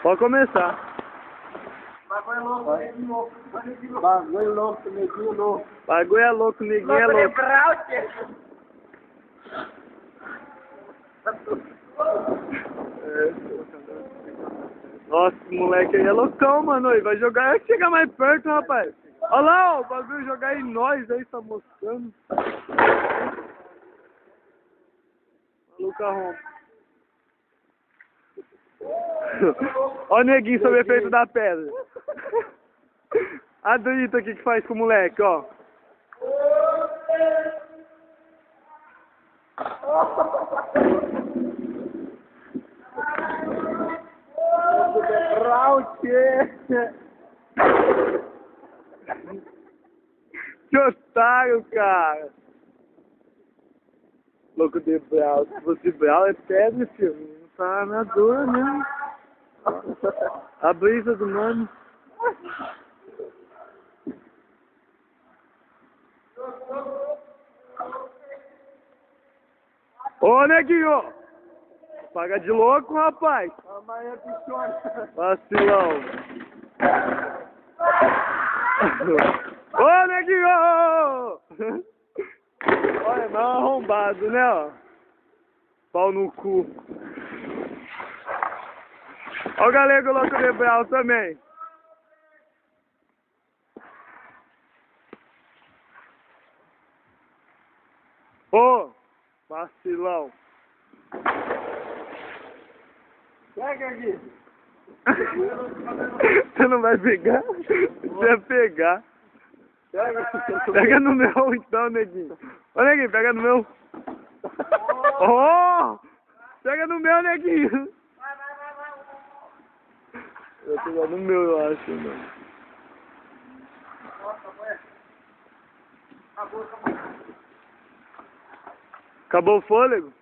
Pode começar. Bagulho louco, neguinho louco. Bagulho louco, neguinho louco. Bagulho é louco, neguinho é louco. Nossa, esse moleque aí é loucão, mano. Ele vai jogar, vai chegar mais perto, rapaz. Olha lá, ó, o bagulho jogar em nós aí, tá mostrando. Maluco arromba. Olha o neguinho sob efeito da pedra. A Drita aqui que faz com o moleque, ó. Que otário, cara. Louco de brau. Se fosse brau é pedra, filho. Não tá na dor mesmo. A brisa do mano. Ô, neguinho! Paga de louco, rapaz! Amanhã pichona. Vacilão! Ô, neguinho! Olha, mal arrombado, né, ó? Pau no cu. Ó o galego louco de brau também. Ô, vacilão. Pega aqui. Você não vai pegar? Você vai pegar. Pega no meu então, neguinho. Ô, neguinho, pega no meu. Oh! Pega no meu, neguinho. Eu vou pegar no meu, eu acho, mano. Acabou o fôlego?